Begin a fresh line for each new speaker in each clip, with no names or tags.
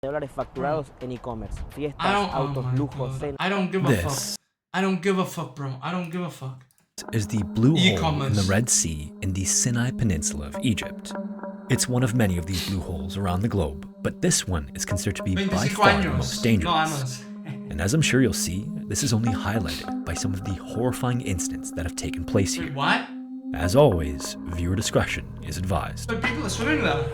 dólares facturados en e-commerce. Fiestas, autos, lujos, cenas.
I don't give a fuck. I don't give a fuck, bro. I don't give a fuck.
Is the blue hole in the Red Sea in the Sinai Peninsula of Egypt. It's one of many of these blue holes around the globe, but this one is considered to be by far the most dangerous. And as I'm sure you'll see, this is only highlighted by some of the horrifying incidents that have taken place here.
Wait, what?
As always, viewer discretion is advised.
But people are swimming there.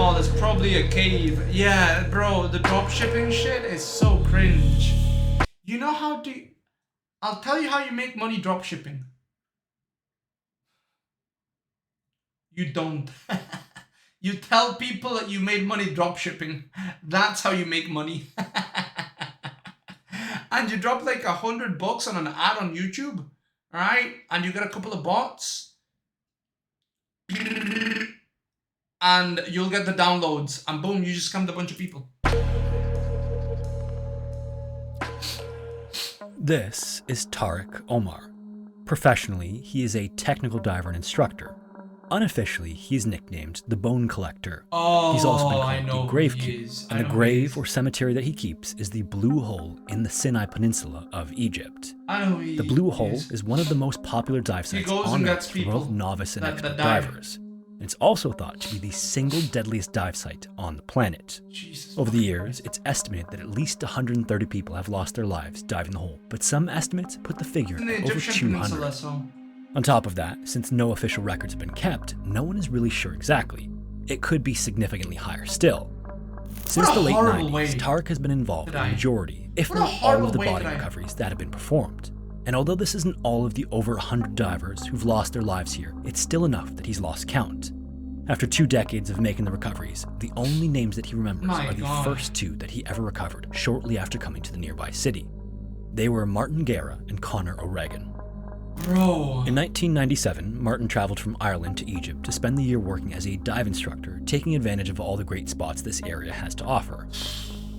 Oh, there's probably a cave. Yeah, bro, the dropshipping shit is so cringe. You know how to... I'll tell you how you make money dropshipping. You don't. You tell people that you made money dropshipping. That's how you make money. And you drop like $100 on an ad on YouTube, right? And you get a couple of bots. And you'll get the downloads. And boom, you just scammed a bunch of people.
This is Tariq Omar. Professionally, he is a technical diver and instructor. Unofficially, he is nicknamed the Bone Collector.
Oh,
He's also been called the Grave Keeper, and the grave or
is.
cemetery that he keeps is the Blue Hole in the Sinai Peninsula of Egypt.
I know he
The Blue Hole
is.
is one of the most popular dive
He
sites
goes
on
and
Earth
gets
for both
people
novice and
that
expert
dive.
divers. It's also thought to be the single deadliest dive site on the planet.
Jesus.
Over the years, it's estimated that at least 130 people have lost their lives diving the hole, but some estimates put the figure
In the
at over
Egyptian
200.
peninsula, so...
On top of that, since no official records have been kept, no one is really sure exactly. It could be significantly higher still. Since the late
horrible
90s,
way
Tariq has been involved in
to
the
die.
majority, if
What a
not all
horrible
of the
way to
body
die.
recoveries that have been performed. And although this isn't all of the over 100 divers who've lost their lives here, it's still enough that he's lost count. After 2 decades of making the recoveries, the only names that he remembers
My
are the
God.
first 2 that he ever recovered shortly after coming to the nearby city. They were Martin Guerra and Connor O'Regan.
Bro.
In 1997, Martin traveled from Ireland to Egypt to spend the year working as a dive instructor, taking advantage of all the great spots this area has to offer.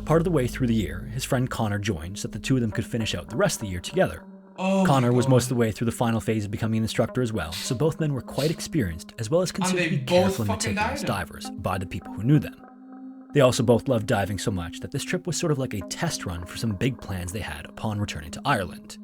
Part of the way through the year, his friend Connor joined so that the two of them could finish out the rest of the year together.
Oh
Connor
my
was
God.
most of the way through the final phase of becoming an instructor as well, so both men were quite experienced as well as considered
they
to be
both
careful and
fucking
meticulous
died.
divers by the people who knew them. They also both loved diving so much that this trip was sort of like a test run for some big plans they had upon returning to Ireland.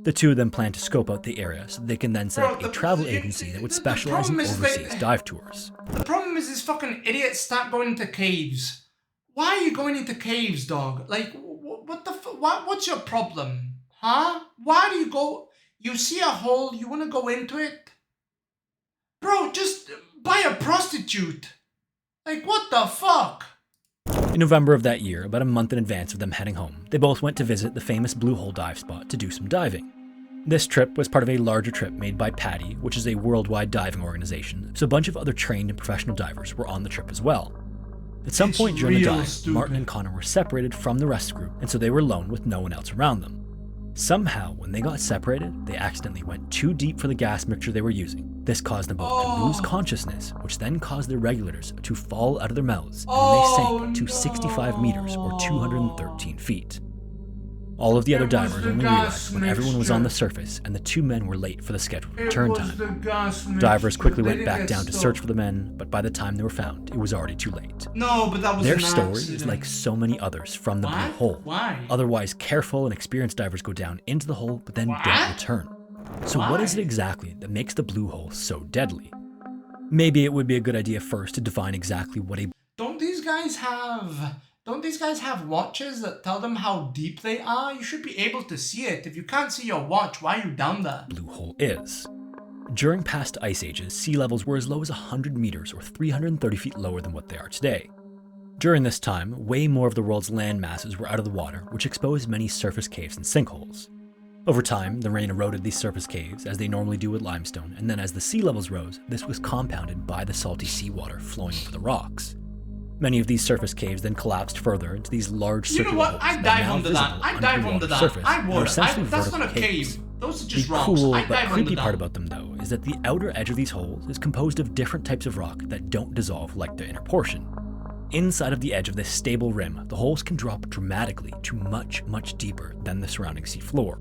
The two of them planned to scope out the area so they can then set up a travel agency that would specialize in
problem is
overseas dive tours.
The problem is these fucking idiots start going into caves. Why are you going into caves, dog? Like, what the what's your problem? Huh? Why do you go... You see a hole, you want to go into it? Bro, just buy a prostitute. Like, what the fuck?
In November of that year, about a month in advance of them heading home, they both went to visit the famous Blue Hole dive spot to do some diving. This trip was part of a larger trip made by PADI, which is a worldwide diving organization, so a bunch of other trained and professional divers were on the trip as well. At some
It's
point during the
real
dive,
stupid.
Martin and Connor were separated from the rest of the group, and so they were alone with no one else around them. Somehow, when they got separated, they accidentally went too deep for the gas mixture they were using. This caused them both to lose consciousness, which then caused their regulators to fall out of their mouths, and they sank to 65 meters or 213 feet. All of the other
It was
divers
the
only
gas
realized when everyone was on the
mixture.
surface and the 2 men were late for the scheduled
It
return
was
time.
the gas
Divers
mixture.
quickly
They
went
didn't
back
get
down to
stuck.
search for the men, but by the time they were found, it was already too late.
No, but that was
Their
an
story
accident.
is like so many others from the Blue
What?
Hole.
Why?
Otherwise, careful and experienced divers go down into the hole, but then
What?
don't return. So what is it
Why?
exactly that makes the Blue Hole so deadly? Maybe it would be a good idea first to define exactly what a
Don't these guys have watches that tell them how deep they are? You should be able to see it. If you can't see your watch, why are you down there?
blue hole is. During past ice ages, sea levels were as low as 100 meters or 330 feet lower than what they are today. During this time, way more of the world's land masses were out of the water, which exposed many surface caves and sinkholes. Over time, the rain eroded these surface caves, as they normally do with limestone, and then as the sea levels rose, this was compounded by the salty seawater flowing over the rocks. Many of these surface caves then collapsed further into these large
You know
circular
what?
holes
I'd
that are
dive
now
under that.
visible
I'd dive
under the
under
water's
that.
surface
I
and are
would.
essentially
That's not a
vertical caves.
cave. Those are
The
just rocks.
cool
I'd
but
dive
creepy
under
part
that.
about them, though, is that the outer edge of these holes is composed of different types of rock that don't dissolve like the inner portion. Inside of the edge of this stable rim, the holes can drop dramatically to much, much deeper than the surrounding sea floor.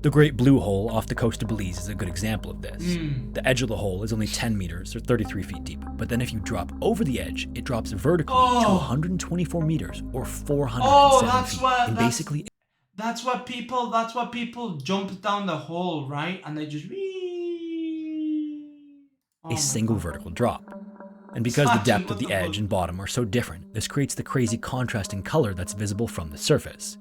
The Great Blue Hole off the coast of Belize is a good example of this. The edge of the hole is only 10 meters or 33 feet deep, but then if you drop over the edge, it drops vertically to 124 meters or 407 feet. And basically,
that's what people jump down the hole, right? And they just
a single vertical drop. And because the depth of the edge and bottom are so different, this creates the crazy contrast in color that's visible from the surface.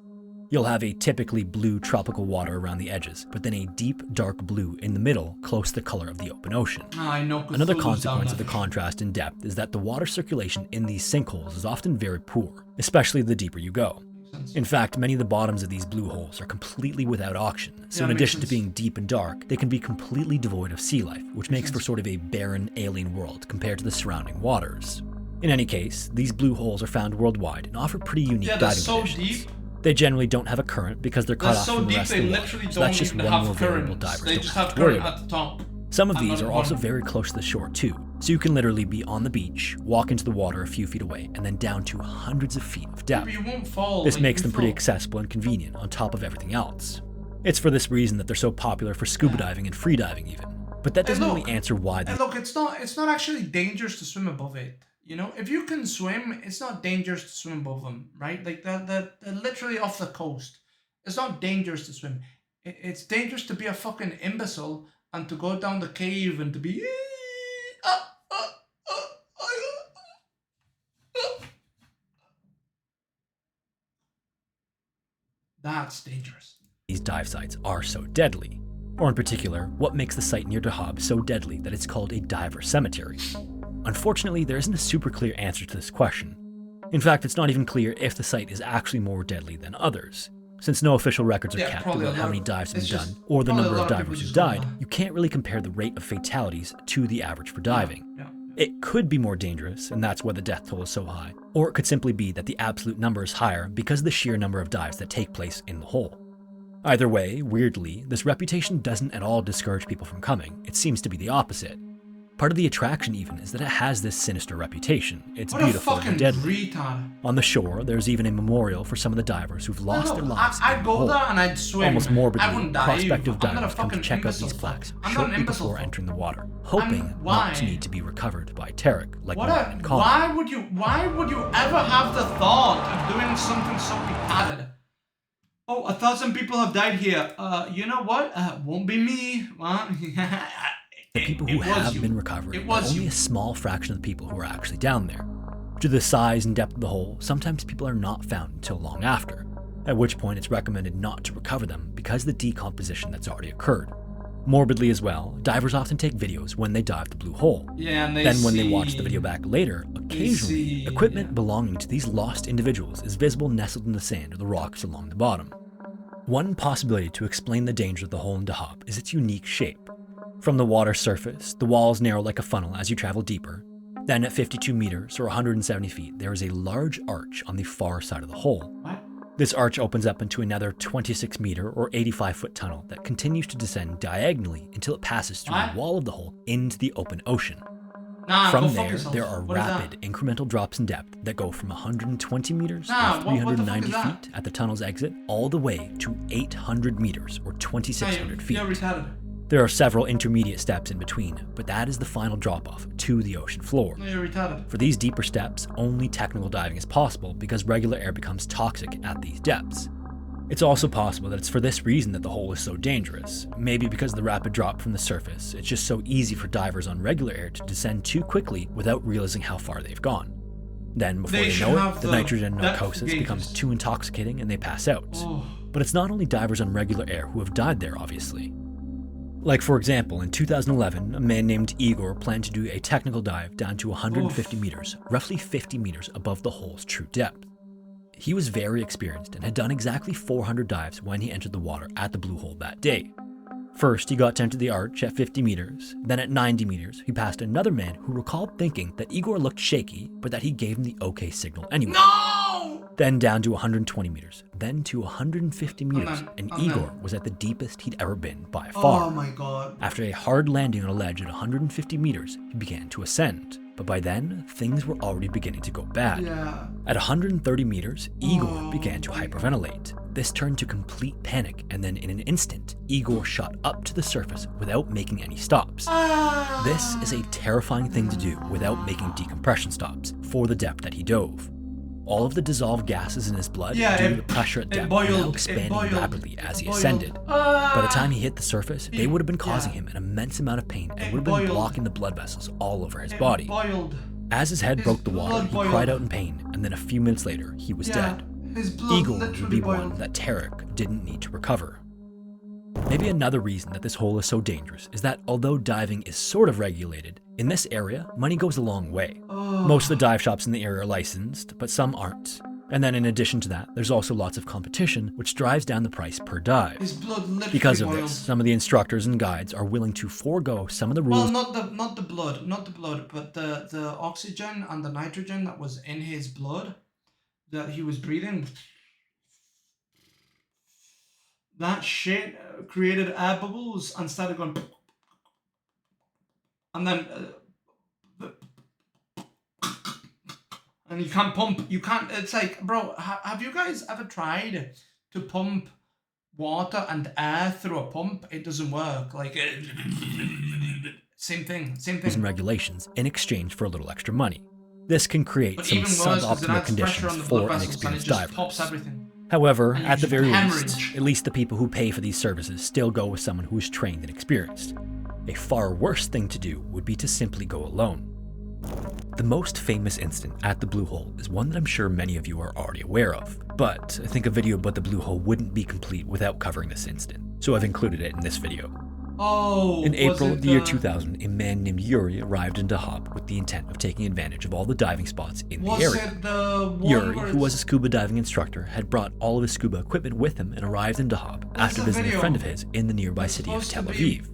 You'll have a typically blue tropical water around the edges, but then a deep dark blue in the middle, close to the color of the open ocean. Another consequence of the contrast in depth is that the water circulation in these sinkholes is often very poor, especially the deeper you go. In fact, many of the bottoms of these blue holes are completely without oxygen, so in addition to being deep and dark, they can be completely devoid of sea life, which makes for sort of a barren alien world compared to the surrounding waters. In any case, these blue holes are found worldwide and offer pretty unique diving conditions. They generally don't have a current because they're cut off from the rest of the water, so that's just one more variable divers don't have to worry about. Some of these are also very close to the shore too, so you can literally be on the beach, walk into the water a few feet away, and then down to hundreds of feet of depth. This makes them pretty accessible and convenient on top of everything else. It's for this reason that they're so popular for scuba diving and free diving even. But that doesn't really answer why they...
Look, it's not actually dangerous to swim above it. You know, if you can swim, it's not dangerous to swim above them, right? Like they're literally off the coast. It's not dangerous to swim. It's dangerous to be a fucking imbecile and to go down the cave and to be... That's dangerous.
These dive sites are so deadly. Or in particular, what makes the site near Dahab so deadly that it's called a diver cemetery? Unfortunately, there isn't a super clear answer to this question. In fact, it's not even clear if the site is actually more deadly than others. Since no official records are kept about how many dives have been done, or the number of divers who died, you can't really compare the rate of fatalities to the average for diving. It could be more dangerous, and that's why the death toll is so high. Or it could simply be that the absolute number is higher because of the sheer number of dives that take place in the hole. Either way, weirdly, this reputation doesn't at all discourage people from coming. It seems to be the opposite. Part of the attraction even is that it has this sinister reputation. It's beautiful and deadly. On the shore, there's even a memorial for some of the divers who've lost their lives.
I'd go there and I'd swim.
Almost morbidly, prospective divers come to check out these plaques shortly before entering the water, hoping not to need to be recovered by Tarek like Martin and Colin.
Why would you ever have the thought of doing something so padded? Oh, 1,000 people have died here. You know what? Won't be me.
The people who have been recovered are only a small fraction of the people who are actually down there. Due to the size and depth of the hole, sometimes people are not found until long after, at which point it's recommended not to recover them because of the decomposition that's already occurred. Morbidly as well, divers often take videos when they dive the blue hole. Then when they watch the video back later, occasionally, equipment belonging to these lost individuals is visible nestled in the sand or the rocks along the bottom. One possibility to explain the danger of the hole in Dahab is its unique shape. From the water surface, the walls narrow like a funnel as you travel deeper. Then at 52 meters or 170 feet, there is a large arch on the far side of the hole. This arch opens up into another 26 meter or 85-foot tunnel that continues to descend diagonally until it passes through the wall of the hole into the open ocean. From there are rapid incremental drops in depth that go from 120 meters or 390 feet at the tunnel's exit all the way to 800 meters or 2,600 feet. There are several intermediate steps in between, but that is the final drop-off to the ocean floor. For these deeper steps, only technical diving is possible because regular air becomes toxic at these depths. It's also possible that it's for this reason that the hole is so dangerous. Maybe because of the rapid drop from the surface, it's just so easy for divers on regular air to descend too quickly without realizing how far they've gone. Then, before they know it, the nitrogen narcosis becomes too intoxicating and they pass out. But it's not only divers on regular air who have died there, obviously. Like for example, in 2011, a man named Igor planned to do a technical dive down to 150 meters, roughly 50 meters above the hole's true depth. He was very experienced and had done exactly 400 dives when he entered the water at the blue hole that day. First, he got to enter the arch at 50 meters, then at 90 meters, he passed another man who recalled thinking that Igor looked shaky, but that he gave him the okay signal anyway. Then down to 120 meters, then to 150 meters, and Igor was at the deepest he'd ever been by far.
Oh my god.
After a hard landing on a ledge at 150 meters, he began to ascend. but by then, things were already beginning to go bad.
Yeah.
At 130 meters, Igor began to hyperventilate. This turned to complete panic, and then in an instant, Igor shot up to the surface without making any stops. This is a terrifying thing to do without making decompression stops for the depth that he dove. All of the dissolved gases in his blood due to the pressure at depth were now expanding rapidly as he ascended. By the time he hit the surface, they would have been causing him an immense amount of pain and would have been blocking the blood vessels all over his body. As his head broke the water, he cried out in pain, and then a few minutes later, he was dead. Igor would be one that Tarek didn't need to recover. Maybe another reason that this hole is so dangerous is that although diving is sort of regulated, in this area, money goes a long way. Most of the dive shops in the area are licensed, but some aren't. And then in addition to that, there's also lots of competition, which drives down the price per dive. Because of this, some of the instructors and guides are willing to forego some of the rules.
Well, not the blood, but the oxygen and the nitrogen that was in his blood that he was breathing. That shit created air bubbles and started going, and then and you can't pump. You can't. It's like, bro, have you guys ever tried to pump water and air through a pump? It doesn't work. Like same thing.
And regulations in exchange for a little extra money. This can create some suboptimal conditions for inexperienced divers. However, at the very least, at least the people who pay for these services still go with someone who is trained and experienced. A far worse thing to do would be to simply go alone. The most famous incident at the Blue Hole is one that I'm sure many of you are already aware of, but I think a video about the Blue Hole wouldn't be complete without covering this incident, so I've included it in this video. In April of the year 2000, a man named Yuri arrived in Dahab with the intent of taking advantage of all the diving spots in the area. Yuri, who was a scuba diving instructor, had brought all of his scuba equipment with him and arrived in Dahab after visiting a friend of his in the nearby city of Tel Aviv.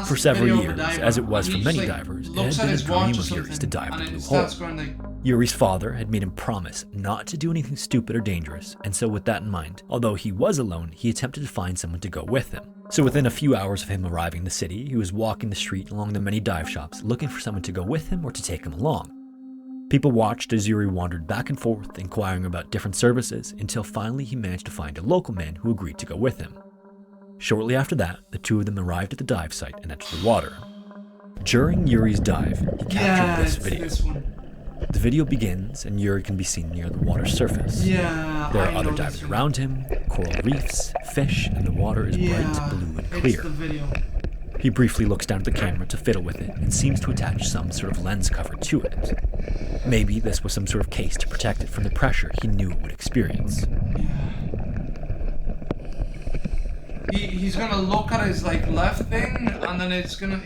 For several years, as it was for many divers, it had been a dream of Yuri's to dive the Blue Hole. Yuri's father had made him promise not to do anything stupid or dangerous, and so with that in mind, although he was alone, he attempted to find someone to go with him. So within a few hours of him arriving in the city, he was walking the street along the many dive shops looking for someone to go with him or to take him along. People watched as Yuri wandered back and forth, inquiring about different services, until finally he managed to find a local man who agreed to go with him. Shortly after that, the two of them arrived at the dive site and entered the water. During Yuri's dive, he captured this video. The video begins and Yuri can be seen near the water's surface. There are other divers around him, coral reefs, fish, and the water is bright blue and clear. He briefly looks down at the camera to fiddle with it and seems to attach some sort of lens cover to it. Maybe this was some sort of case to protect it from the pressure he knew it would experience.
He's gonna look at his left thing, and then he's gonna.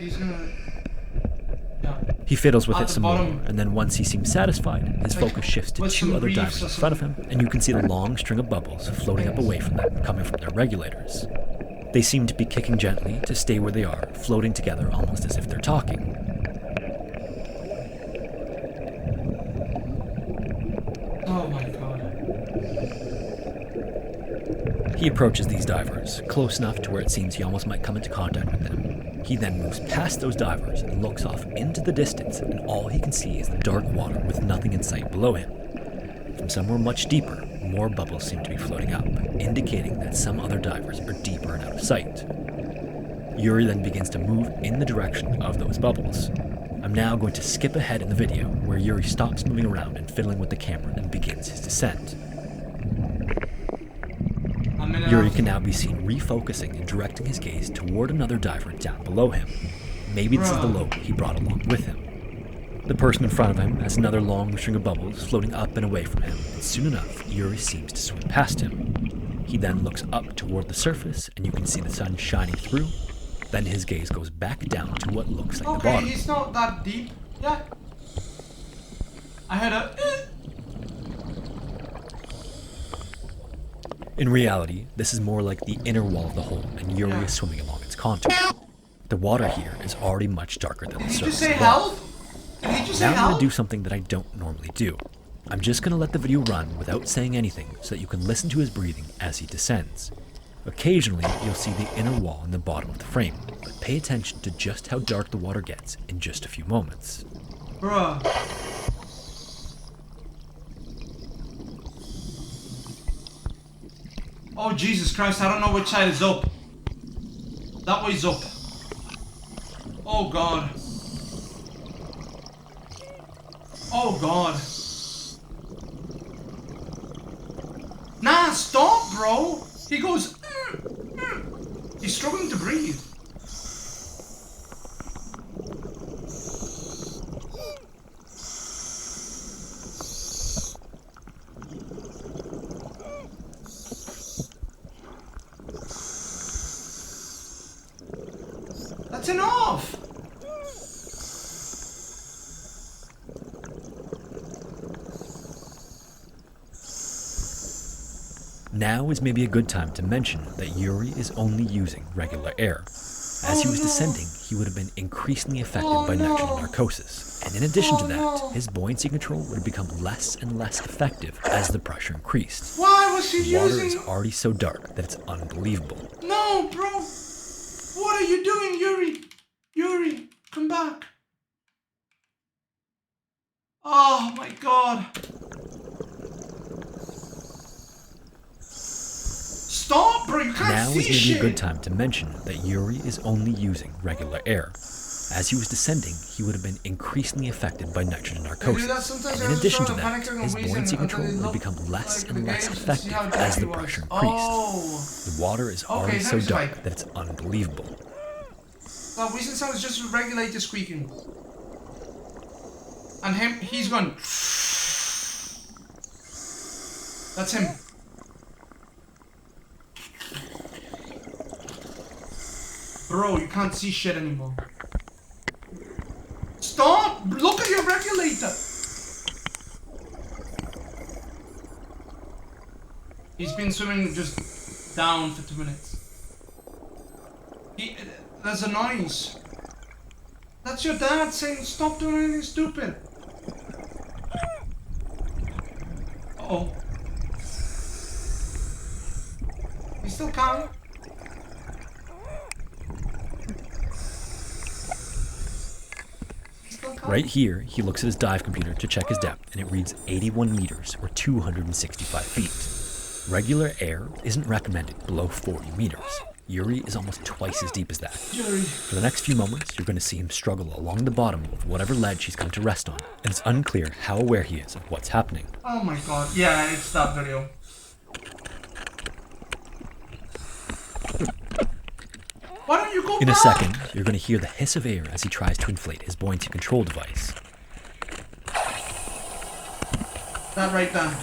He fiddles with it some more, and then once he seems satisfied, his focus shifts to two other divers in front of him, and you can see the long string of bubbles floating up away from them, coming from their regulators. They seem to be kicking gently to stay where they are, floating together almost as if they're talking.
Oh my god.
He approaches these divers, close enough to where it seems he almost might come into contact with them. He then moves past those divers and looks off into the distance, and all he can see is the dark water with nothing in sight below him. From somewhere much deeper, more bubbles seem to be floating up, indicating that some other divers are deeper and out of sight. Yuri then begins to move in the direction of those bubbles. I'm now going to skip ahead in the video, where Yuri stops moving around and fiddling with the camera and begins his descent. Yuri can now be seen refocusing and directing his gaze toward another diver down below him. Maybe this is the lobe he brought along with him. The person in front of him has another long string of bubbles floating up and away from him, and soon enough, Yuri seems to swim past him. He then looks up toward the surface, and you can see the sun shining through. Then his gaze goes back down to what looks like the bottom.
Okay, he's not that deep. Yeah. I heard a...
In reality, this is more like the inner wall of the hole, and Yuri is swimming along its contour. The water here is already much darker than the surface.
Did you say help? Did he just say help?
Now I'm going to do something that I don't normally do. I'm just going to let the video run without saying anything so that you can listen to his breathing as he descends. Occasionally, you'll see the inner wall in the bottom of the frame, but pay attention to just how dark the water gets in just a few moments.
Bruh. Oh, Jesus Christ, I don't know which side is up. That way's up. Oh, God. Oh, God. Nah, stop, bro. He goes... He's struggling to breathe. That's enough!
Now is maybe a good time to mention that Yuri is only using regular air. As he was descending, he would have been increasingly affected by nitrogen narcosis. And in addition to that, his buoyancy control would have become less and less effective as the pressure increased.
Why was he
The water
using...
is already so dark that it's unbelievable.
No, bro! What are you doing, Yuri? Yuri, come back. Oh my God. Stop, bro, you can't
Now
see
is maybe
shit.
a good time to mention that Yuri is only using regular air. As he was descending, he would have been increasingly affected by nitrogen narcosis. And in addition to that, his buoyancy control would become less and less effective as the pressure increased. The water is already so dark that it's unbelievable.
The wheezing sound is just a regulator squeaking. And he's going... That's him. Bro, you can't see shit anymore. Stop! Look at your regulator! He's been swimming just down for 2 minutes. There's a noise. That's your dad saying stop doing anything stupid. Uh-oh. He's still calm.
Right here, he looks at his dive computer to check his depth, and it reads 81 meters, or 265 feet. Regular air isn't recommended below 40 meters. Yuri is almost twice as deep as that.
Yuri.
For the next few moments, you're going to see him struggle along the bottom of whatever ledge he's come to rest on, and it's unclear how aware he is of what's happening.
Oh my God, yeah, it's that video. Why don't you go
In a
back?
second, you're going to hear the hiss of air as he tries to inflate his buoyancy control device.
That right there.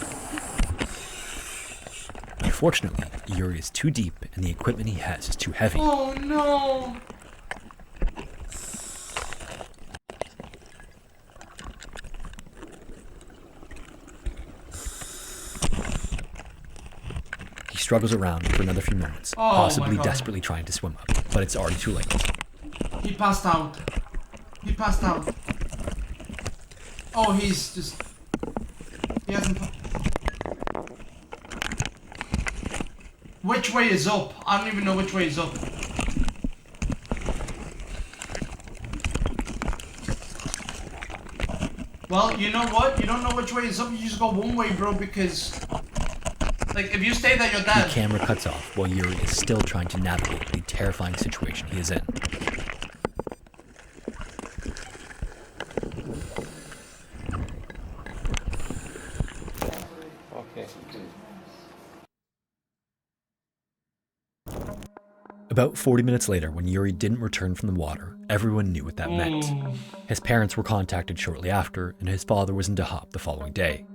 Unfortunately, Yuri is too deep and the equipment he has is too heavy.
Oh no!
He struggles around for another few moments,
Oh,
possibly
my God.
desperately trying to swim up, but it's already too late.
He passed out. He passed out. Oh, he's just... He hasn't... Which way is up? I don't even know which way is up. Well, you know what? You don't know which way is up, you just go one way, bro, because... Like, if you stay there, you're
The
dead.
camera cuts off while Yuri is still trying to navigate the terrifying situation he is in.
Okay.
About 40 minutes later, when Yuri didn't return from the water, everyone knew what that meant. His parents were contacted shortly after, and his father was in Dahop the following day.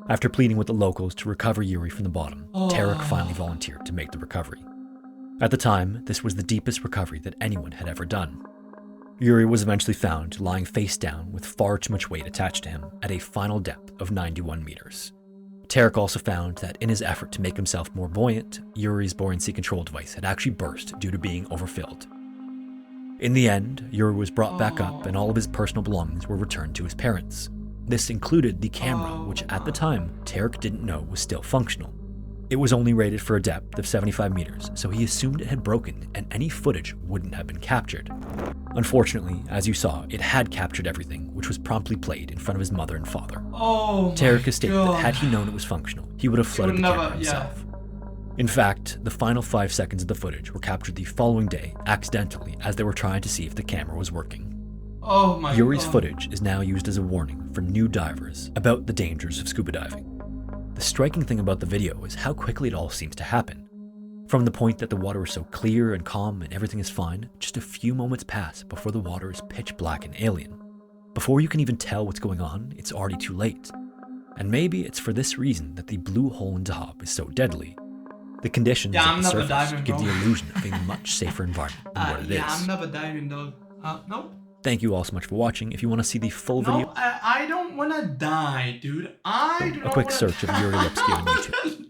After pleading with the locals to recover Yuri from the bottom, Tarek finally volunteered to make the recovery. At the time, this was the deepest recovery that anyone had ever done. Yuri was eventually found lying face down with far too much weight attached to him at a final depth of 91 meters. Tarek also found that in his effort to make himself more buoyant, Yuri's buoyancy control device had actually burst due to being overfilled. In the end, Yuri was brought back up and all of his personal belongings were returned to his parents. This included the camera, which at the time, Tarek didn't know was still functional. It was only rated for a depth of 75 meters, so he assumed it had broken and any footage wouldn't have been captured. Unfortunately, as you saw, it had captured everything, which was promptly played in front of his mother and father.
Oh,
Tarek stated that had he known it was functional, he would have flooded the camera himself. In fact, the final 5 seconds of the footage were captured the following day, accidentally, as they were trying to see if the camera was working.
Oh my
Yuri's
God.
footage is now used as a warning for new divers about the dangers of scuba diving. The striking thing about the video is how quickly it all seems to happen. From the point that the water is so clear and calm and everything is fine, just a few moments pass before the water is pitch black and alien. Before you can even tell what's going on, it's already too late. And maybe it's for this reason that the blue hole in Dahab is so deadly. The conditions at the surface
diving,
give
bro.
the illusion of a much safer environment than what it is.
Yeah, I'm never diving, dog. Nope.
Thank you all so much for watching. If you want to see the full video,
No, I don't want to die, dude.
a quick search of Yuri Lipsky on YouTube.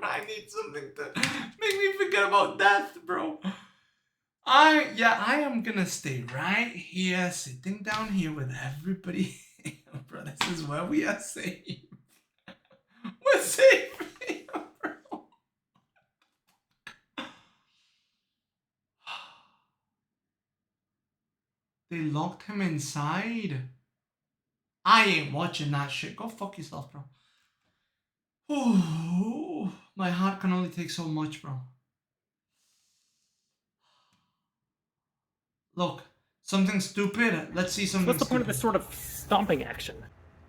I need something to make me forget about death, bro. I am gonna stay right here, sitting down here with everybody. Bro, this is where we are safe. We're safe here, bro. They locked him inside. I ain't watching that shit. Go fuck yourself, bro. Oh, my heart can only take so much, bro. Look, something stupid. Let's see something
What's the point of
stupid.
this sort of stomping action?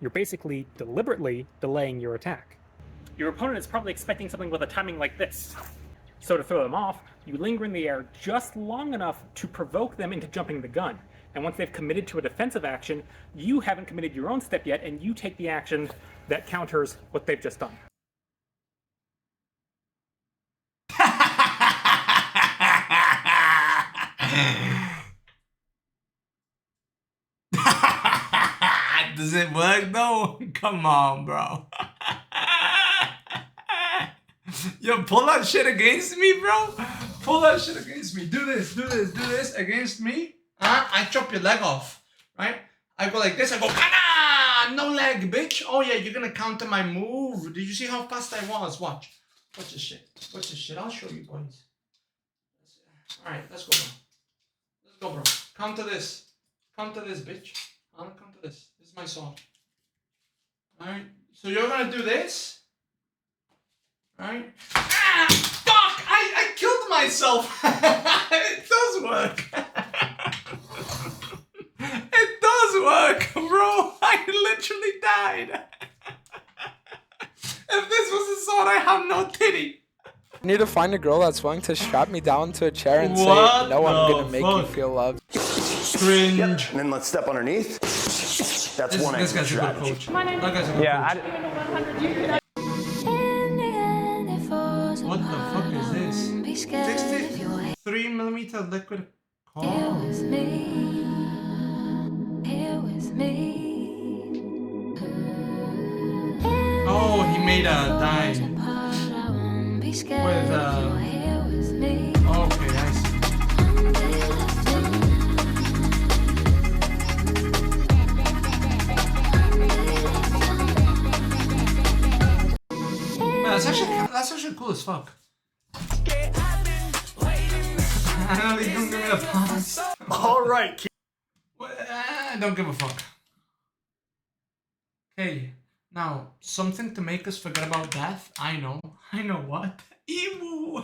You're basically deliberately delaying your attack. Your opponent is probably expecting something with a timing like this. So to throw them off, you linger in the air just long enough to provoke them into jumping the gun. And once they've committed to a defensive action, you haven't committed your own step yet, and you take the action that counters what they've just done.
Does it work though? Come on, bro. Yo, pull that shit against me, bro. Pull that shit against me. Do this against me. I chop your leg off, right? I go like this. I go, ah, no leg, bitch. Oh yeah, you're gonna counter my move. Did you see how fast I was? Watch this shit. Watch this shit. I'll show you, boys. All right, let's go, bro. Let's go, bro. Counter this. Counter this, bitch. I'll counter this. This is my sword. All right. So you're gonna do this. All right. Ah, fuck! I killed myself. It does work. It does work, bro. I literally died. If this was a sword, I have no titty.
I need to find a girl that's willing to strap me down to a chair and
What
say, no, I'm gonna
the
make
fuck?
you feel loved.
Cringe.
Yep. And then let's step underneath. That's one
This
extra
guy's a good
strategy.
coach. That guy's a good coach. What the fuck is this? 63mm liquid coal. Oh, he made a dye with okay, I see. Man, that's actually cool as fuck. I know they don't give me a pass.
All right.
Don't give a fuck. Okay, now something to make us forget about death. I know what. Emu.